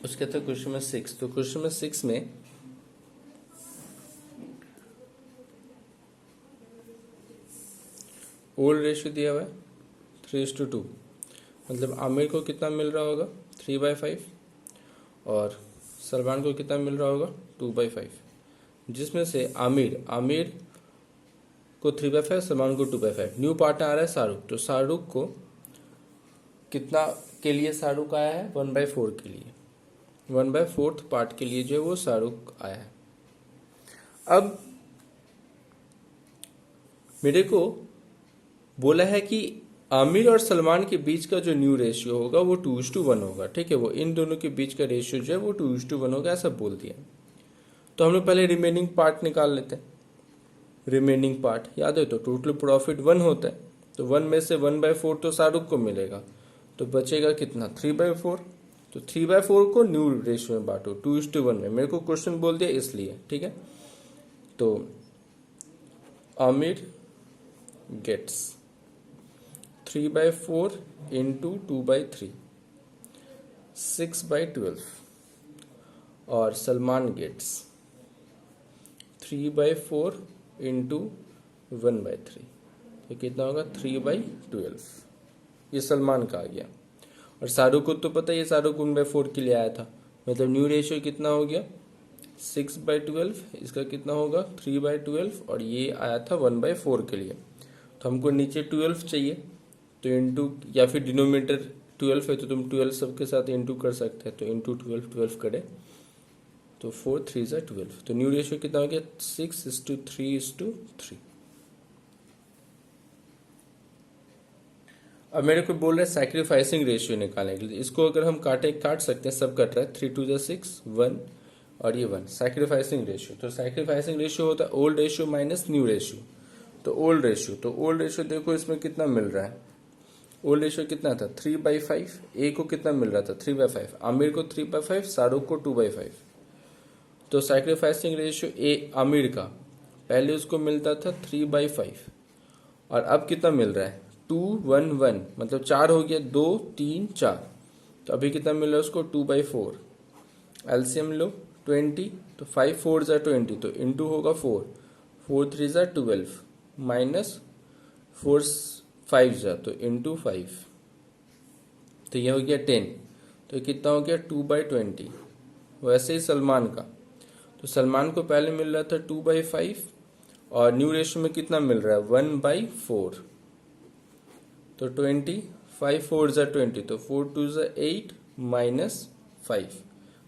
उसके बाद question number 6। तो क्वेश्चन नंबर 6 में ओल्ड रेशियो दिया हुआ है 3:2, मतलब आमिर को कितना मिल रहा होगा 3/5 और सलमान को कितना मिल रहा होगा 2/5, जिसमें से आमिर को 3/5, सलमान को 2/5। न्यू पार्टनर आ रहा है शाहरुख, तो शाहरुख को कितना के लिए शाहरुख आया है 1/4 के लिए, 1/4 पार्ट के लिए जो है वो शाहरुख आया है। अब मेरे को बोला है कि आमिर और सलमान के बीच का जो न्यू रेशियो होगा वो 2:1 होगा, ठीक है, वो इन दोनों के बीच का रेशियो जो है वो 2:1 होगा, ऐसा बोल दिया। तो हम लोग पहले रिमेनिंग पार्ट निकाल लेते हैं। रिमेनिंग पार्ट याद है, तो टोटल प्रॉफिट 1 होता है, तो 1 में से 1/4 तो शाहरुख को मिलेगा, तो बचेगा कितना 3/4। तो 3/4 को न्यू रेशियो में बांटो 2:1 में, मेरे को क्वेश्चन बोल दिया इसलिए, ठीक है। तो आमिर गेट्स 3/4 इंटू 2/3 6/12 और सलमान गेट्स 3/4 इंटू 1/3, तो कितना होगा 3/12। ये सलमान का आ गया। और शाहरुख को तो पता है, ये शाहरुख 1/4 के लिए आया था, मतलब न्यू रेशियो कितना हो गया 6/12, इसका कितना होगा 3/12 और ये आया था 1/4 के लिए। तो हमको नीचे 12 चाहिए, तो इंटू या फिर डिनोमिनेटर 12 है तो तुम 12 सबके साथ इंटू कर सकते हैं, तो इंटू 12 करे तो 4 3 12। तो न्यू रेशियो कितना हो गया 6:3:3। अब मेरे को बोल रहा है सैक्रिफाइसिंग रेशियो निकालने के लिए, इसको अगर हम काट सकते हैं, सब कट रहा है 3 2 6 1 और ये 1, सैक्रिफाइसिंग रेशियो। तो सैक्रिफाइसिंग रेशियो होता है old ratio minus new ratio. तो ओल्ड रेशियो देखो इसमें कितना मिल रहा है, ओल्ड रेशियो कितना था 3/5, ए को कितना मिल रहा था 3/5, आमिर को 3/5, शाहरुख को 2/5। तो सैक्रिफाइसिंग रेशियो ए आमिर का पहले उसको मिलता था 3/5 और अब कितना मिल रहा है 2 1 1, मतलब 4 हो गया, 2 3 4, तो अभी कितना मिल रहा है उसको 2/4। एलसीएम लो 20, तो 5 4 20, तो इंटू होगा 4 4 3 12 माइनस 4 5 तो इंटू 5, तो यह हो गया 10, तो कितना हो गया 2/20। वैसे ही सलमान का, तो सलमान को पहले मिल रहा था 2/5 और न्यू रेशियो में कितना मिल रहा है 1/4, तो 20 5 4 20, तो 4 2 8 माइनस 5,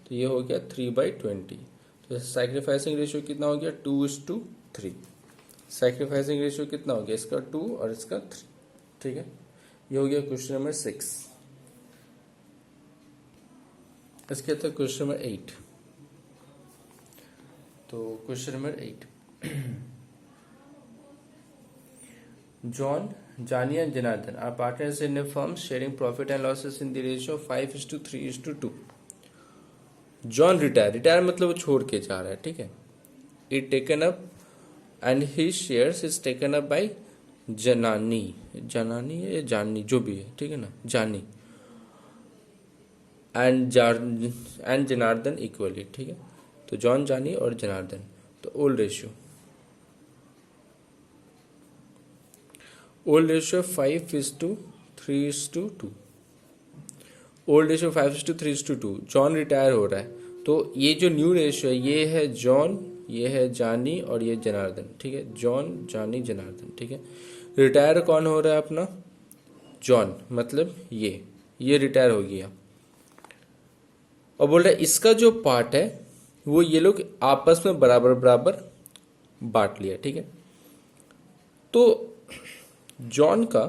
तो ये हो गया 3/20। तो सैक्रिफाइसिंग रेशियो कितना हो गया 2:3। सैक्रिफाइसिंग रेशियो कितना हो गया इसका 2 और इसका 3, ठीक है। ये हो गया क्वेश्चन नंबर 6। इसके बाद क्वेश्चन नंबर 8। तो question number 8, John, Jani and Janardhan are partners in a firm sharing profit and losses in the ratio of 5:3:2. John retire मतलब वो छोड़ के जा रहा है, ठीक है। It taken up and his shares is taken up by जनानी या जानी जो भी है, ठीक है ना, जानी एंड जनार्दन इक्वली, ठीक है। तो जॉन, जानी और जनार्दन। तो old ratio 5:3:2। Old ratio 5:3:2। John retire हो रहा है, तो ये जो न्यू रेशियो है ये है जॉन, ये है जानी और ये जनार्दन, ठीक है। जॉन, जानी, जनार्दन, ठीक है। रिटायर कौन हो रहा है अपना जॉन, मतलब ये रिटायर हो गया। और बोल रहा है इसका जो पार्ट है वो ये लोग आपस में बराबर बराबर बांट लिया, ठीक है। तो जॉन का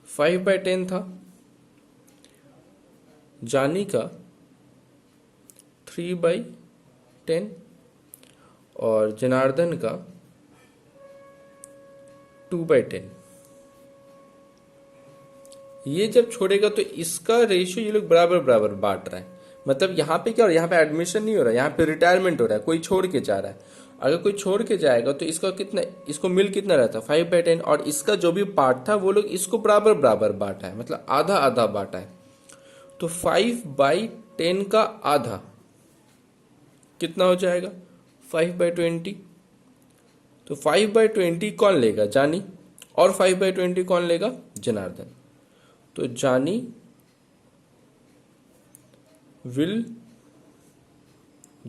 5/10 था, जानी का 3/10 और जनार्दन का 2/10। ये जब छोड़ेगा तो इसका रेशियो ये लोग बराबर बराबर बांट रहा है, मतलब यहाँ पे क्या हो रहा है, यहाँ पे एडमिशन नहीं हो रहा है, यहाँ पे रिटायरमेंट हो रहा है, कोई छोड़ के जा रहा है। अगर कोई छोड़ के जाएगा तो इसका कितना, इसको मिल कितना रहता है 5/10, और इसका जो भी पार्ट था वो लोग इसको बराबर बराबर बांटा है, मतलब आधा आधा बांटा है। तो 5/10 का आधा कितना हो जाएगा? 5/20। तो 5/20 कौन लेगा? जानी। और 5/20 कौन लेगा? जनार्दन। तो जानी विल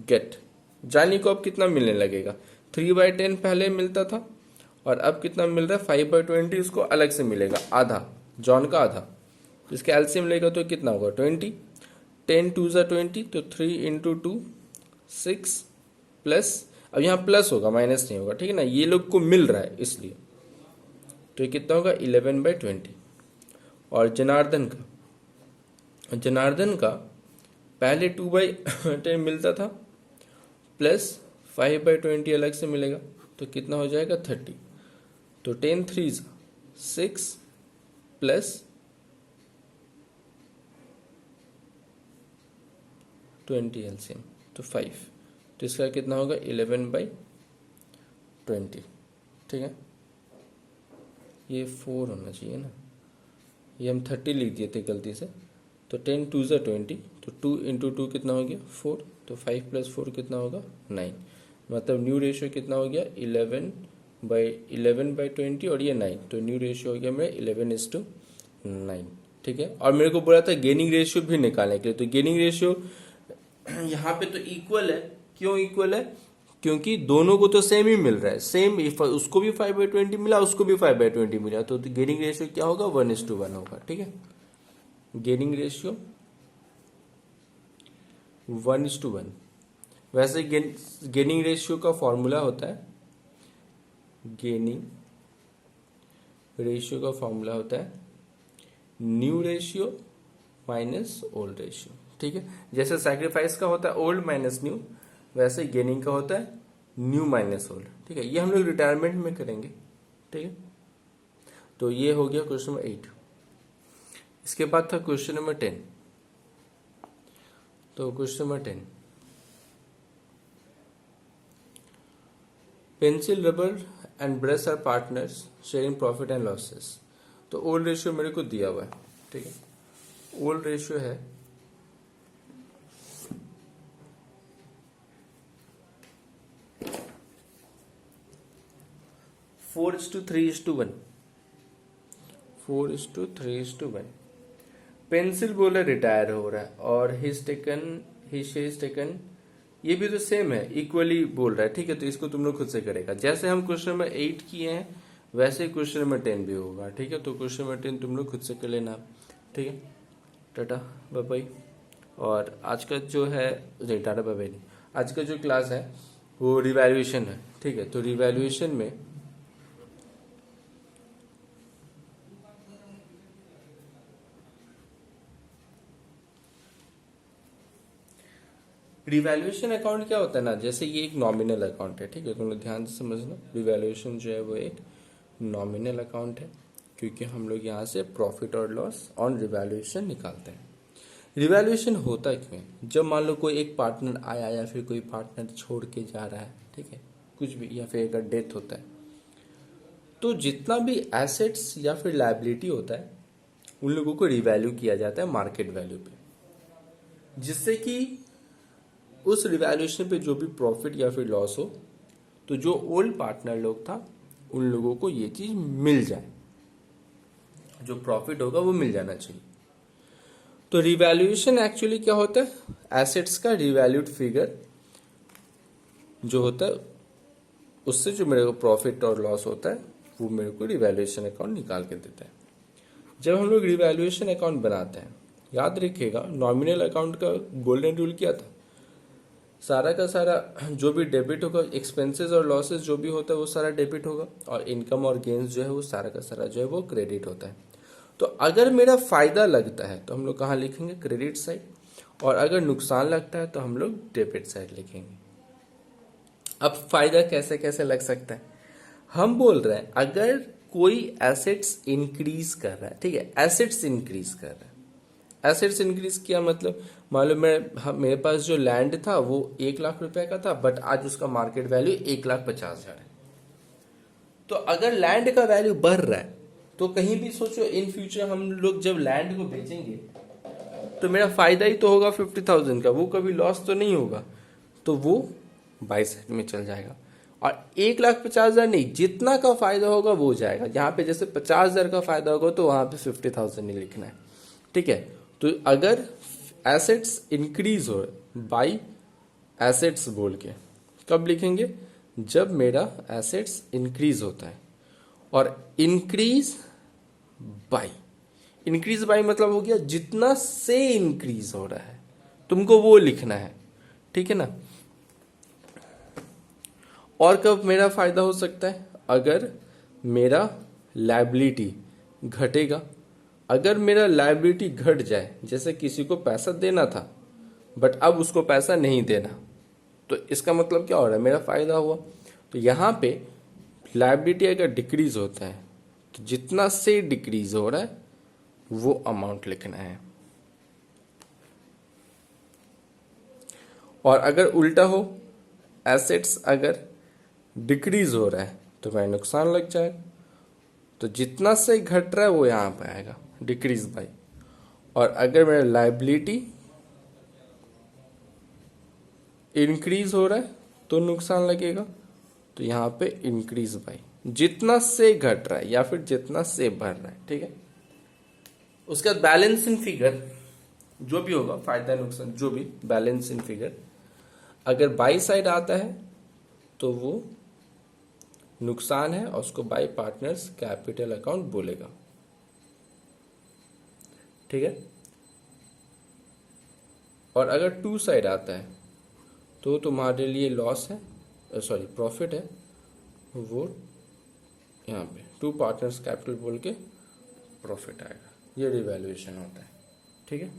गेट, जानी को अब कितना मिलने लगेगा? 3/10 पहले मिलता था और अब कितना मिल रहा है? 5/20 उसको अलग से मिलेगा, आधा, जॉन का आधा। तो इसका एलसीएम लेगा तो कितना होगा? 20। 10 2 ज़ा 20, तो 3 इंटू 2 6 प्लस, अब यहाँ प्लस होगा माइनस नहीं होगा, ठीक है ना, ये लोग को मिल रहा है इसलिए। तो ये कितना होगा? 11/20। और जनार्दन का पहले 2/10 मिलता था प्लस 5/20 अलग से मिलेगा, तो कितना हो जाएगा? 30। तो 10 3 6 प्लस 20 एलसीएम, तो 5। तो इसका कितना होगा? 11/20, ठीक है। ये 4 होना चाहिए ना, ये हम 30 लिख दिए थे गलती से। तो 10 2 ज़ा 20, तो 2 इंटू 2 कितना हो गया? 4। तो 5 प्लस 4 कितना होगा? 9। मतलब न्यू रेशियो कितना हो गया? 11/20 और ये 9, तो न्यू रेशियो हो गया मेरा 11:9, ठीक है। और मेरे को बोला था गेनिंग रेशियो भी निकालने के लिए, तो गेनिंग रेशियो यहाँ पे तो इक्वल है। क्यों इक्वल है? क्योंकि दोनों को तो सेम ही मिल रहा है, सेम, उसको भी 5/20 मिला, उसको भी 5/20 मिला, तो गेनिंग रेशियो क्या होगा? 1:1 होगा, ठीक है। Gaining ratio 1:1। वैसे गेनिंग रेशियो का फॉर्मूला होता है, गेनिंग रेशियो का फॉर्मूला होता है new ratio minus old ratio, ठीक है। जैसे सैक्रिफाइस का होता है ओल्ड माइनस न्यू, वैसे गेनिंग का होता है न्यू माइनस ओल्ड, ठीक है। ये हम लोग रिटायरमेंट में करेंगे, ठीक है। तो ये हो गया क्वेश्चन नंबर 8। इसके बाद था क्वेश्चन नंबर 10। तो question number 10, pencil, rubber and brush are partners sharing profit and losses. तो ओल्ड रेशियो मेरे को दिया हुआ है, ठीक है। ओल्ड रेशियो है 4:3:1। 4:3:1। पेंसिल बोला रिटायर हो रहा है और हिज टेकन, ये भी तो सेम है, इक्वली बोल रहा है, ठीक है। तो इसको तुम लोग खुद से करेगा, जैसे हम क्वेश्चन नंबर 8 किए हैं वैसे क्वेश्चन नंबर 10 भी होगा, ठीक है। तो क्वेश्चन नंबर 10 तुम लोग खुद से कर लेना, ठीक है। Tata bye bye. और आज का जो है, नहीं टाटा बाय बाय नहीं, आज का जो क्लास है वो रिवैल्यूएशन है, ठीक है। तो रिवैल्यूएशन में रिवैल्यूएशन अकाउंट क्या होता है ना, जैसे ये एक नॉमिनल अकाउंट है, ठीक है। तुम लोग ध्यान से समझना, रिवैल्यूएशन जो है वो एक नॉमिनल अकाउंट है, क्योंकि हम लोग यहाँ से प्रॉफिट और लॉस ऑन रिवैल्यूएशन निकालते हैं। रिवैल्यूएशन होता क्यों है? जब मान लो कोई एक पार्टनर आया या फिर कोई पार्टनर छोड़ के जा रहा है, ठीक है, कुछ भी, या फिर अगर डेथ होता है, तो जितना भी एसेट्स या फिर लायबिलिटी होता है उन लोगों को रिवैल्यू किया जाता है मार्केट वैल्यू पे, जिससे कि उस रिवैल्यूएशन पे जो भी प्रॉफिट या फिर लॉस हो, तो जो ओल्ड पार्टनर लोग था उन लोगों को ये चीज मिल जाए, जो प्रॉफिट होगा वो मिल जाना चाहिए। तो रिवैल्यूएशन एक्चुअली क्या होता है? एसेट्स का रिवैल्यूड फिगर जो होता है उससे जो मेरे को प्रॉफिट और लॉस होता है वो मेरे को रिवैल्यूएशन अकाउंट निकाल के देता है। जब हम लोग रिवैल्यूएशन अकाउंट बनाते हैं, याद रखिएगा नॉमिनल अकाउंट का गोल्डन रूल क्या था? सारा का सारा जो भी डेबिट होगा, एक्सपेंसेस और लॉसेस जो भी होता है वो सारा डेबिट होगा, और इनकम और गेन्स जो है वो सारा का सारा जो है वो क्रेडिट होता है। तो अगर मेरा फायदा लगता है तो हम लोग कहाँ लिखेंगे? Credit side. और अगर नुकसान लगता है तो हम लोग डेबिट साइड लिखेंगे। अब फायदा कैसे कैसे लग सकता है? हम बोल रहे हैं अगर कोई एसेट्स इंक्रीज कर रहा है, ठीक है, एसेट्स इंक्रीज कर रहा है, एसेट्स इंक्रीज किया मतलब मान लो मेरे पास जो लैंड था वो 1,00,000 रुपए का था, बट आज उसका मार्केट वैल्यू 1,50,000 है। तो अगर लैंड का वैल्यू बढ़ रहा है तो कहीं भी सोचो इन फ्यूचर हम लोग जब लैंड को बेचेंगे तो मेरा फायदा ही तो होगा 50,000 का, वो कभी लॉस तो नहीं होगा, तो वो बाई साइड में चल जाएगा। और 1,50,000 नहीं, जितना का फायदा होगा वो जाएगा। यहाँ पे जैसे 50,000 का फायदा होगा तो वहां पे 50,000 नहीं लिखना है, ठीक है। तो अगर एसेट्स इंक्रीज हो, बाई एसेट्स बोल के कब लिखेंगे, जब मेरा एसेट्स इंक्रीज होता है। और इंक्रीज बाई मतलब हो गया जितना से इंक्रीज हो रहा है, तुमको वो लिखना है, ठीक है ना। और कब मेरा फायदा हो सकता है, अगर मेरा लायबिलिटी घटेगा। अगर मेरा लायबिलिटी घट जाए, जैसे किसी को पैसा देना था बट अब उसको पैसा नहीं देना, तो इसका मतलब क्या हो रहा है, मेरा फायदा हुआ। तो यहां पे लायबिलिटी अगर डिक्रीज होता है तो जितना से डिक्रीज हो रहा है वो अमाउंट लिखना है। और अगर उल्टा हो, एसेट्स अगर डिक्रीज हो रहा है तो मेरा नुकसान लग जाएगा। तो जितना से घट रहा है वो यहां पे आएगा डिक्रीज बाई। और अगर मेरा लायबिलिटी इंक्रीज हो रहा है तो नुकसान लगेगा, तो यहां पे इंक्रीज बाई, जितना से घट रहा है या फिर जितना से बढ़ रहा है, ठीक है। उसके बाद बैलेंस इन फिगर, जो भी होगा फायदा नुकसान जो भी बैलेंस इन फिगर, अगर बाई साइड आता है तो वो नुकसान है और उसको बाई पार्टनर्स कैपिटल अकाउंट बोलेगा, ठीक है। और अगर टू साइड आता है तो तुम्हारे लिए लॉस है, सॉरी प्रॉफिट है, वो यहाँ पे टू पार्टनर्स कैपिटल बोल के प्रॉफिट आएगा। ये रिवैल्यूएशन होता है, ठीक है।